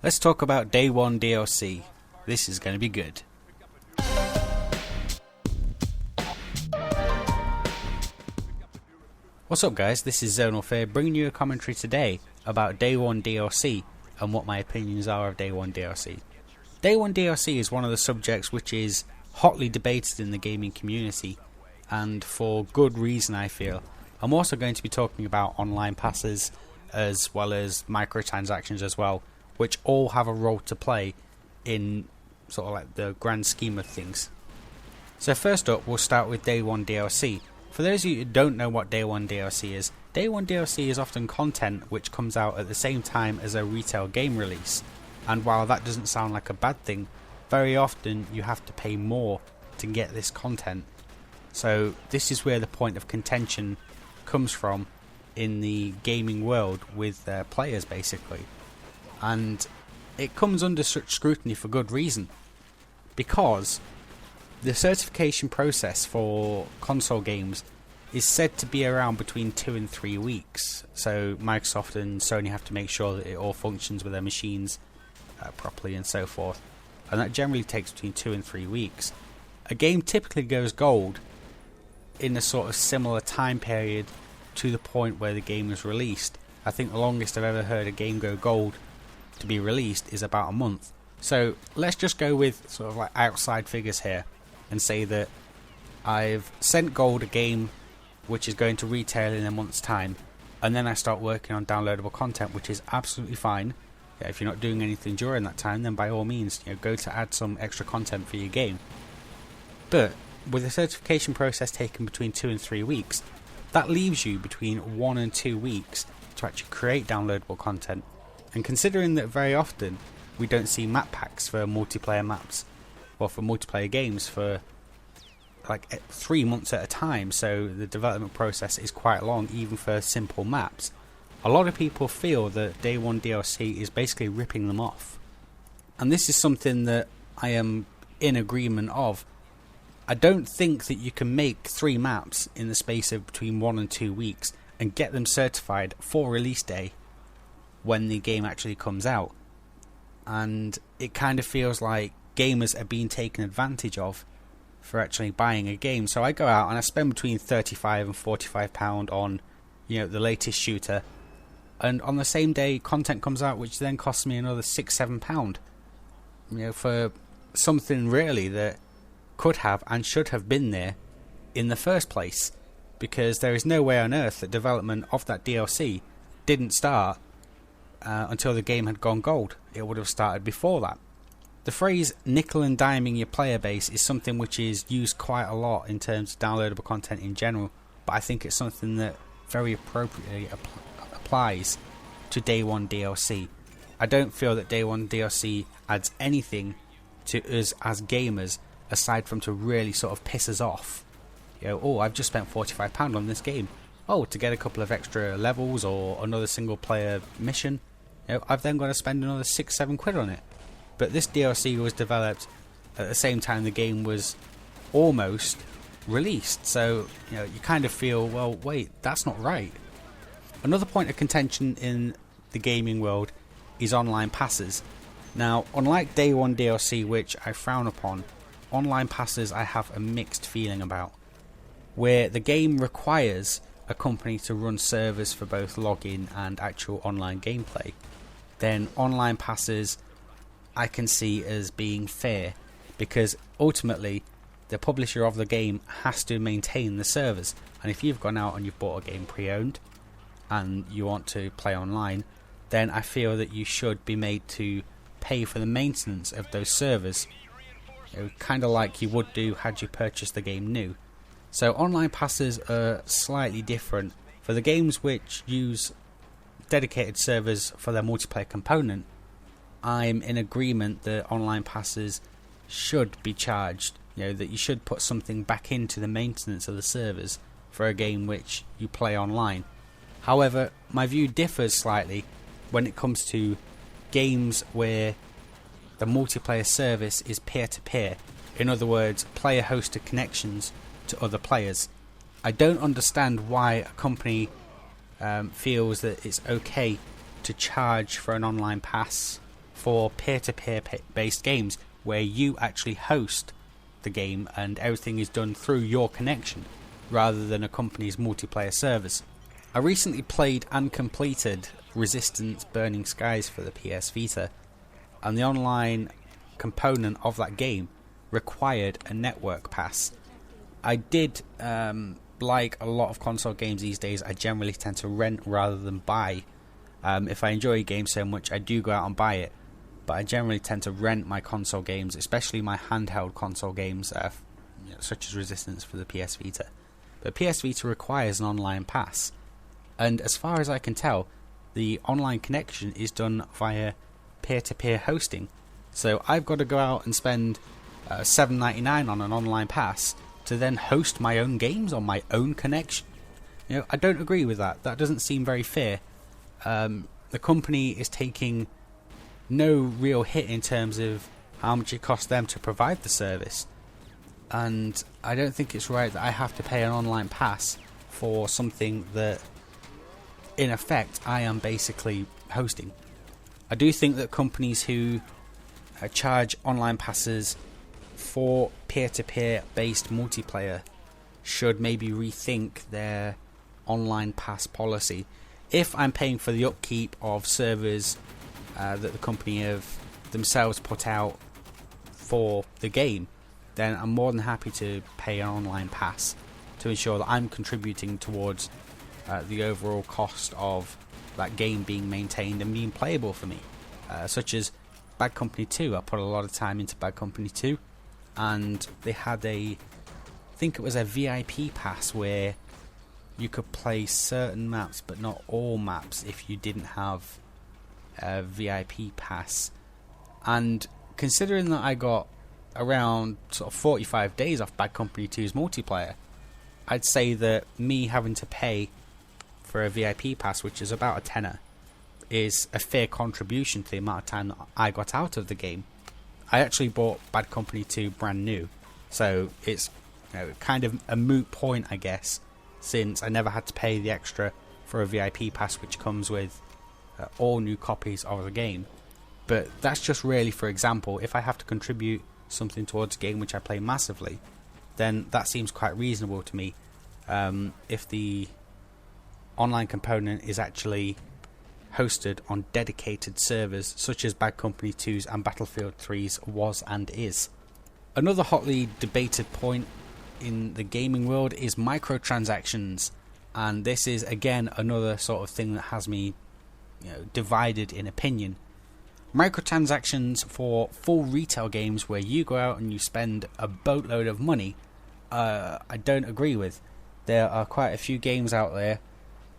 Let's talk about Day 1 DLC. This is going to be good. What's up guys, this is Zonal Fear bringing you a commentary today about Day 1 DLC and what my opinions are of Day 1 DLC. Day 1 DLC is one of the subjects which is hotly debated in the gaming community, and for good reason I feel. I'm also going to be talking about online passes as well as microtransactions as well, which all have a role to play in sort of like the grand scheme of things. So first up, we'll start with Day 1 DLC. For those of you who don't know what Day 1 DLC is, Day 1 DLC is often content which comes out at the same time as a retail game release. And while that doesn't sound like a bad thing, very often you have to pay more to get this content. So this is where the point of contention comes from in the gaming world with players basically. And it comes under such scrutiny for good reason, because the certification process for console games is said to be around between 2 and 3 weeks. So Microsoft and Sony have to make sure that it all functions with their machines properly and so forth. And that generally takes between 2 and 3 weeks. A game typically goes gold in a sort of similar time period to the point where the game was released. I think the longest I've ever heard a game go gold to be released is about a month. So let's just go with sort of like outside figures here and say that I've sent gold a game which is going to retail in a month's time, and then I start working on downloadable content, which is absolutely fine. Yeah, if you're not doing anything during that time, then by all means, go to add some extra content for your game. But with the certification process taking between 2 and 3 weeks, that leaves you between 1 and 2 weeks to actually create downloadable content. And considering that very often we don't see map packs for multiplayer maps or for multiplayer games for like 3 months at a time, so the development process is quite long even for simple maps, a lot of people feel that Day 1 DLC is basically ripping them off. And this is something that I am in agreement of. I don't think that you can make 3 maps in the space of between 1 and 2 weeks and get them certified for release day when the game actually comes out. And it kind of feels like gamers are being taken advantage of for actually buying a game. So I go out and I spend between £35 and £45 on the latest shooter, and on the same day content comes out which then costs me another £6-7 for something really that could have and should have been there in the first place, because there is no way on earth that development of that DLC didn't start until the game had gone gold. It would have started before that. The phrase nickel and diming your player base is something which is used quite a lot in terms of downloadable content in general, but I think it's something that very appropriately applies to Day 1 DLC. I don't feel that Day 1 DLC adds anything to us as gamers aside from to really sort of piss us off. Oh, I've just spent £45 on this game. Oh, to get a couple of extra levels or another single player mission, I've then got to spend another £6-7 on it. But this DLC was developed at the same time the game was almost released, so you kind of feel, well, wait, that's not right. Another point of contention in the gaming world is online passes. Now, unlike Day 1 DLC, which I frown upon, online passes I have a mixed feeling about, where the game requires a company to run servers for both login and actual online gameplay. Then online passes I can see as being fair, because ultimately the publisher of the game has to maintain the servers, and if you've gone out and you've bought a game pre-owned and you want to play online, then I feel that you should be made to pay for the maintenance of those servers, kind of like you would do had you purchased the game new. So online passes are slightly different. For the games which use dedicated servers for their multiplayer component, I'm in agreement that online passes should be charged, that you should put something back into the maintenance of the servers for a game which you play online. However, my view differs slightly when it comes to games where the multiplayer service is peer-to-peer. In other words, player-hosted connections to other players. I don't understand why a company feels that it's okay to charge for an online pass for peer-to-peer based games where you actually host the game and everything is done through your connection rather than a company's multiplayer servers. I recently played and completed Resistance Burning Skies for the PS Vita, and the online component of that game required a network pass. I did, like a lot of console games these days, I generally tend to rent rather than buy. If I enjoy a game so much, I do go out and buy it, but I generally tend to rent my console games, especially my handheld console games, such as Resistance for the PS Vita. But PS Vita requires an online pass, and as far as I can tell, the online connection is done via peer-to-peer hosting. So I've got to go out and spend $7.99 on an online pass to then host my own games on my own connection. I don't agree with that. That doesn't seem very fair. The company is taking no real hit in terms of how much it costs them to provide the service, and I don't think it's right that I have to pay an online pass for something that in effect I am basically hosting. I do think that companies who charge online passes for peer-to-peer based multiplayer should maybe rethink their online pass policy. If I'm paying for the upkeep of servers that the company have themselves put out for the game, then I'm more than happy to pay an online pass to ensure that I'm contributing towards the overall cost of that game being maintained and being playable for me. Such as Bad Company 2. I put a lot of time into Bad Company 2, and they had I think it was a VIP pass where you could play certain maps but not all maps if you didn't have a VIP pass. And considering that I got around sort of 45 days off Bad Company 2's multiplayer, I'd say that me having to pay for a VIP pass, which is about a tenner, is a fair contribution to the amount of time that I got out of the game. I actually bought Bad Company 2 brand new, so it's kind of a moot point, I guess, since I never had to pay the extra for a VIP pass which comes with all new copies of the game. But that's just really for example. If I have to contribute something towards a game which I play massively, then that seems quite reasonable to me. If the online component is actually hosted on dedicated servers such as Bad Company 2's and Battlefield 3's was and is. Another hotly debated point in the gaming world is microtransactions, and this is again another sort of thing that has me divided in opinion. Microtransactions for full retail games where you go out and you spend a boatload of money, I don't agree with. There are quite a few games out there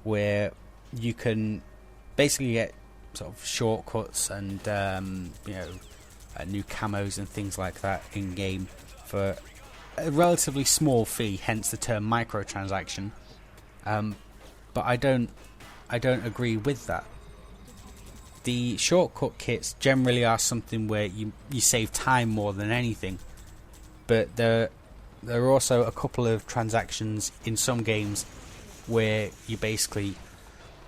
where you can basically get sort of shortcuts and new camos and things like that in game for a relatively small fee, hence the term microtransaction. But I don't agree with that. The shortcut kits generally are something where you save time more than anything, but there are also a couple of transactions in some games where you basically,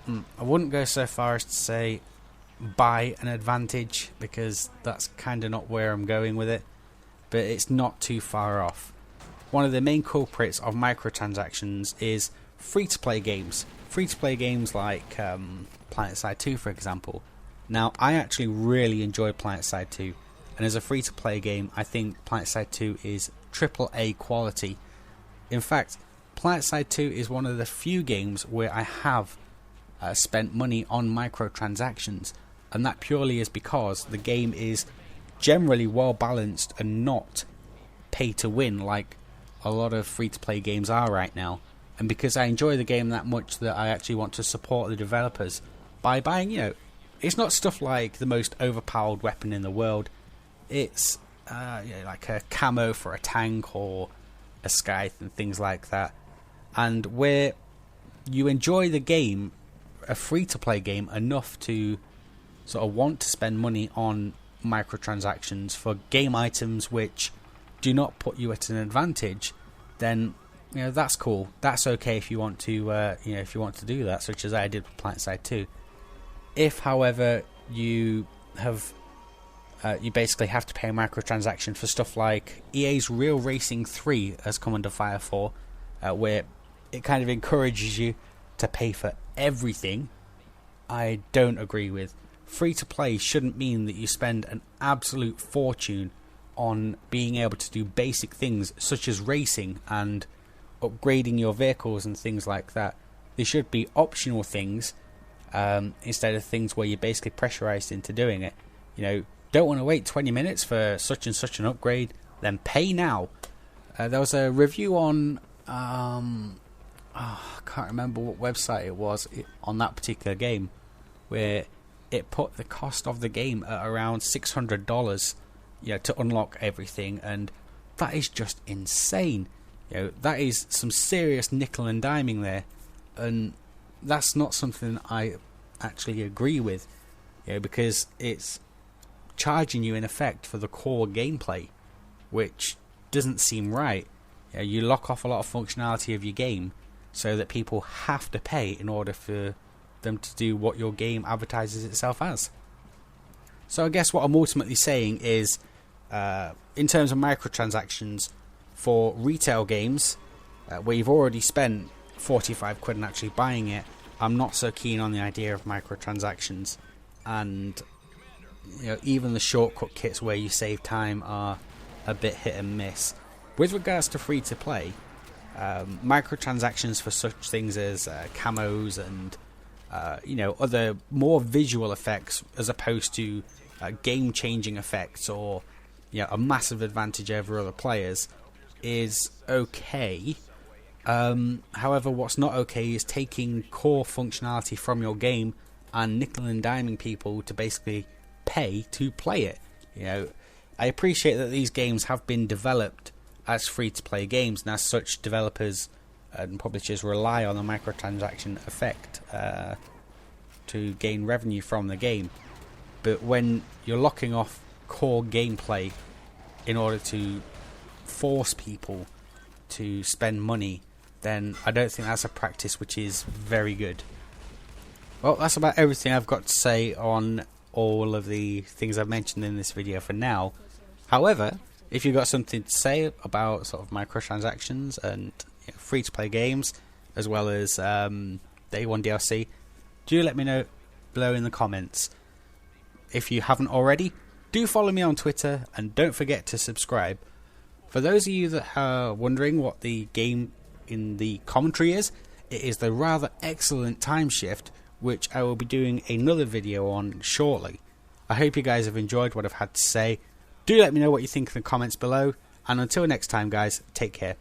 I wouldn't go so far as to say buy an advantage, because that's kind of not where I'm going with it, but it's not too far off. One of the main culprits of microtransactions is free-to-play games. Free-to-play games like PlanetSide 2, for example. Now, I actually really enjoy PlanetSide 2, and as a free-to-play game, I think PlanetSide 2 is AAA quality. In fact, PlanetSide 2 is one of the few games where I have spent money on microtransactions, and that purely is because the game is generally well balanced and not pay to win like a lot of free-to-play games are right now, and because I enjoy the game that much that I actually want to support the developers by buying, it's not stuff like the most overpowered weapon in the world. It's like a camo for a tank or a scythe and things like that. And where you enjoy the game, a free-to-play game, enough to sort of want to spend money on microtransactions for game items which do not put you at an advantage, then that's cool. That's okay if you want to if you want to do that, such as I did with PlanetSide 2. If, however, you have you basically have to pay a microtransaction for stuff like EA's Real Racing 3 has come under fire for, where it kind of encourages you to pay for everything. I don't agree with. Free to play shouldn't mean that you spend an absolute fortune on being able to do basic things such as racing and upgrading your vehicles and things like that. They should be optional things instead of things where you're basically pressurized into doing it. You know, don't want to wait 20 minutes for such and such an upgrade, then pay now. There was a review on I can't remember what website it was on that particular game, where it put the cost of the game at around $600, to unlock everything, and that is just insane. That is some serious nickel and diming there, and that's not something I actually agree with, because it's charging you in effect for the core gameplay, which doesn't seem right. You lock off a lot of functionality of your game so that people have to pay in order for them to do what your game advertises itself as. So I guess what I'm ultimately saying is, in terms of microtransactions for retail games, where you've already spent 45 quid on actually buying it, I'm not so keen on the idea of microtransactions. And even the shortcut kits where you save time are a bit hit and miss. With regards to free to play, microtransactions for such things as camos and other more visual effects, as opposed to game changing effects or a massive advantage over other players, is okay. However, what's not okay is taking core functionality from your game and nickel and diming people to basically pay to play it. I appreciate that these games have been developed as free-to-play games, and as such, developers and publishers rely on the microtransaction effect to gain revenue from the game. But when you're locking off core gameplay in order to force people to spend money, then I don't think that's a practice which is very good. Well, that's about everything I've got to say on all of the things I've mentioned in this video for now. However, if you've got something to say about sort of microtransactions and free-to-play games, as well as Day 1 DLC, do let me know below in the comments. If you haven't already, do follow me on Twitter, and don't forget to subscribe. For those of you that are wondering what the game in the commentary is, it is the rather excellent Time Shift, which I will be doing another video on shortly. I hope you guys have enjoyed what I've had to say. Do let me know what you think in the comments below, and until next time guys, take care.